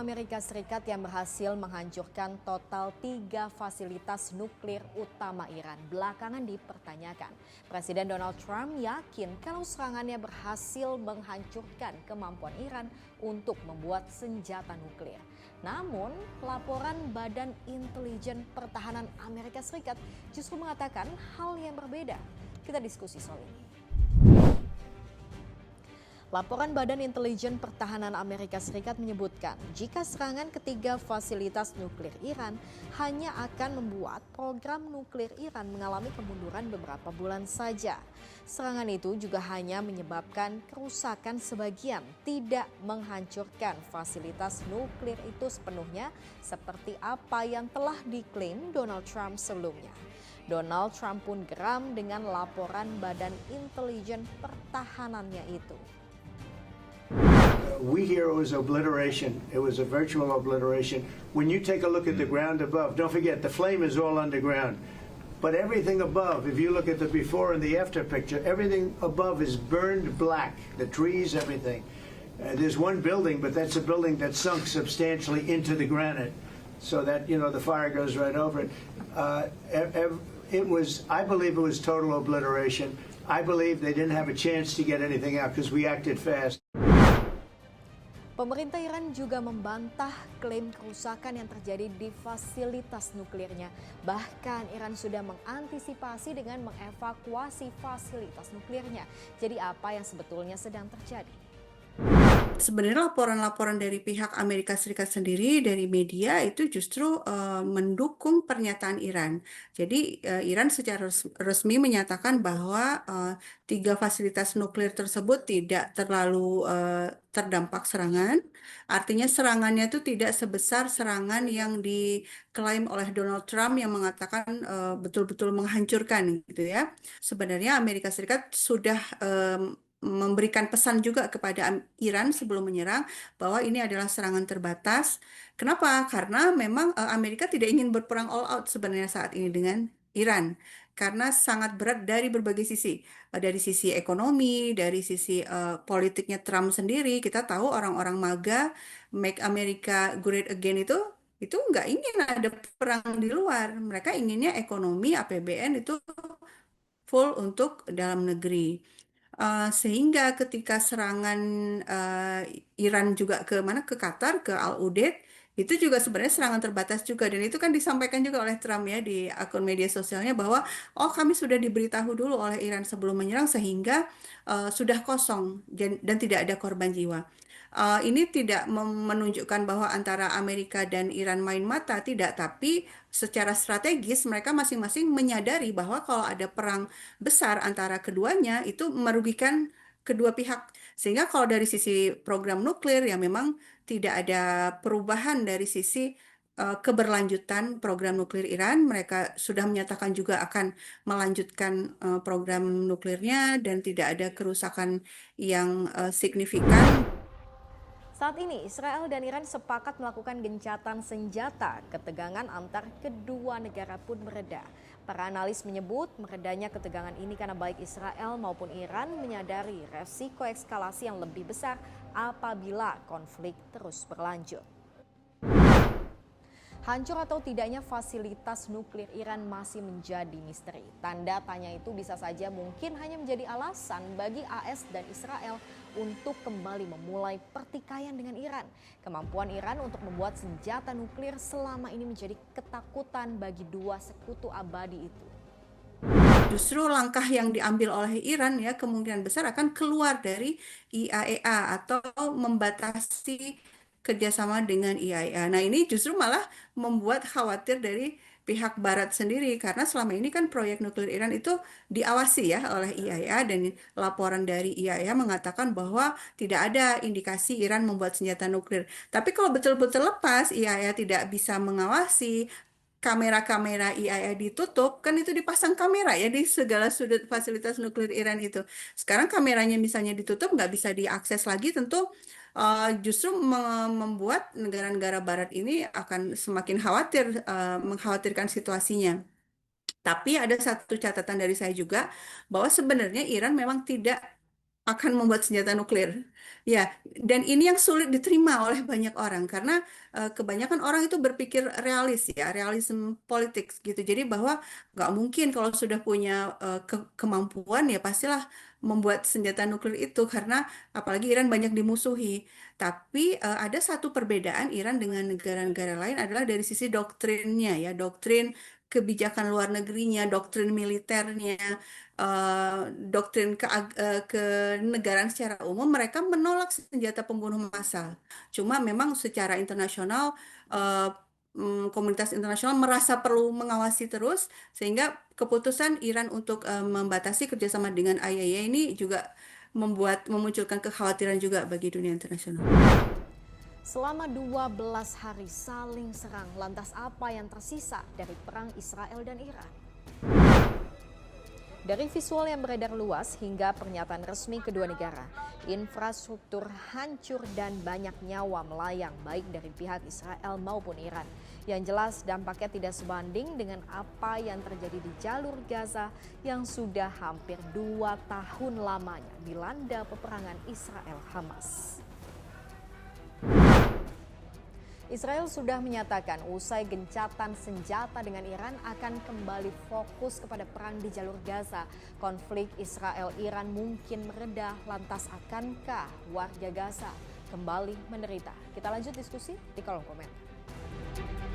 Amerika Serikat yang berhasil menghancurkan total 3 fasilitas nuklir utama Iran belakangan dipertanyakan. Presiden Donald Trump yakin kalau serangannya berhasil menghancurkan kemampuan Iran untuk membuat senjata nuklir. Namun, laporan Badan Intelijen Pertahanan Amerika Serikat justru mengatakan hal yang berbeda. Kita diskusi soal ini. Laporan Badan Intelijen Pertahanan Amerika Serikat menyebutkan jika serangan ketiga fasilitas nuklir Iran hanya akan membuat program nuklir Iran mengalami kemunduran beberapa bulan saja. Serangan itu juga hanya menyebabkan kerusakan sebagian, tidak menghancurkan fasilitas nuklir itu sepenuhnya seperti apa yang telah diklaim Donald Trump sebelumnya. Donald Trump pun geram dengan laporan Badan Intelijen Pertahanannya itu. We hear it was obliteration. It was a virtual obliteration. When you take a look at the ground above, don't forget the flame is all underground. But everything above, if you look at the before and the after picture, everything above is burned black. The trees, everything. There's one building, but that's a building that sunk substantially into the granite, so that the fire goes right over it. I believe it was total obliteration. I believe they didn't have a chance to get anything out because we acted fast. Pemerintah Iran juga membantah klaim kerusakan yang terjadi di fasilitas nuklirnya. Bahkan Iran sudah mengantisipasi dengan mengevakuasi fasilitas nuklirnya. Jadi apa yang sebetulnya sedang terjadi? Sebenarnya laporan-laporan dari pihak Amerika Serikat sendiri dari media itu justru mendukung pernyataan Iran. Jadi Iran secara resmi menyatakan bahwa 3 fasilitas nuklir tersebut tidak terlalu terdampak serangan. Artinya serangannya itu tidak sebesar serangan yang diklaim oleh Donald Trump yang mengatakan betul-betul menghancurkan gitu ya. Sebenarnya Amerika Serikat sudah memberikan pesan juga kepada Iran sebelum menyerang bahwa ini adalah serangan terbatas. Kenapa? Karena memang Amerika tidak ingin berperang all out sebenarnya saat ini dengan Iran. Karena sangat berat dari berbagai sisi. Dari sisi ekonomi, dari sisi politiknya Trump sendiri. Kita tahu orang-orang MAGA, Make America Great Again itu nggak ingin ada perang di luar. Mereka inginnya ekonomi, APBN itu full untuk dalam negeri. Sehingga ketika serangan Iran juga ke mana ke Qatar ke Al Udeid itu juga sebenarnya serangan terbatas juga dan itu kan disampaikan juga oleh Trump ya di akun media sosialnya bahwa kami sudah diberitahu dulu oleh Iran sebelum menyerang sehingga sudah kosong dan tidak ada korban jiwa. Ini tidak menunjukkan bahwa antara Amerika dan Iran main mata, tidak, tapi secara strategis mereka masing-masing menyadari bahwa kalau ada perang besar antara keduanya itu merugikan kedua pihak. Sehingga kalau dari sisi program nuklir ya memang tidak ada perubahan dari sisi keberlanjutan program nuklir Iran. Mereka sudah menyatakan juga akan melanjutkan program nuklirnya dan tidak ada kerusakan yang signifikan. Saat ini Israel dan Iran sepakat melakukan gencatan senjata. Ketegangan antar kedua negara pun mereda. Para analis menyebut meredanya ketegangan ini karena baik Israel maupun Iran menyadari resiko eskalasi yang lebih besar apabila konflik terus berlanjut. Hancur atau tidaknya fasilitas nuklir Iran masih menjadi misteri. Tanda tanya itu bisa saja mungkin hanya menjadi alasan bagi AS dan Israel untuk kembali memulai pertikaian dengan Iran. Kemampuan Iran untuk membuat senjata nuklir selama ini menjadi ketakutan bagi dua sekutu abadi itu. Justru langkah yang diambil oleh Iran ya kemungkinan besar akan keluar dari IAEA atau membatasi kerjasama dengan IAEA. Nah ini justru malah membuat khawatir dari pihak Barat sendiri karena selama ini kan proyek nuklir Iran itu diawasi ya oleh IAEA dan laporan dari IAEA mengatakan bahwa tidak ada indikasi Iran membuat senjata nuklir. Tapi kalau betul-betul lepas IAEA tidak bisa mengawasi kamera-kamera IAEA ditutup, kan itu dipasang kamera ya di segala sudut fasilitas nuklir Iran itu. Sekarang kameranya misalnya ditutup, nggak bisa diakses lagi, tentu justru membuat negara-negara Barat ini akan semakin khawatir, mengkhawatirkan situasinya. Tapi ada satu catatan dari saya juga, bahwa sebenarnya Iran memang tidak akan membuat senjata nuklir. Ya, dan ini yang sulit diterima oleh banyak orang karena kebanyakan orang itu berpikir realis ya, realism politik gitu. Jadi bahwa nggak mungkin kalau sudah punya kemampuan ya pastilah membuat senjata nuklir itu karena apalagi Iran banyak dimusuhi. Tapi ada satu perbedaan Iran dengan negara-negara lain adalah dari sisi doktrinnya ya, doktrin kebijakan luar negerinya, doktrin militernya, doktrin kenegaraan secara umum, mereka menolak senjata pembunuh massal. Cuma memang secara internasional, komunitas internasional merasa perlu mengawasi terus, sehingga keputusan Iran untuk membatasi kerjasama dengan IAEA ini juga memunculkan kekhawatiran juga bagi dunia internasional. Selama 12 hari saling serang, lantas apa yang tersisa dari perang Israel dan Iran? Dari visual yang beredar luas hingga pernyataan resmi kedua negara, infrastruktur hancur dan banyak nyawa melayang baik dari pihak Israel maupun Iran. Yang jelas dampaknya tidak sebanding dengan apa yang terjadi di jalur Gaza yang sudah hampir 2 tahun lamanya dilanda peperangan Israel-Hamas. Israel sudah menyatakan usai gencatan senjata dengan Iran akan kembali fokus kepada perang di jalur Gaza. Konflik Israel-Iran mungkin mereda, lantas akankah warga Gaza kembali menderita? Kita lanjut diskusi di kolom komentar.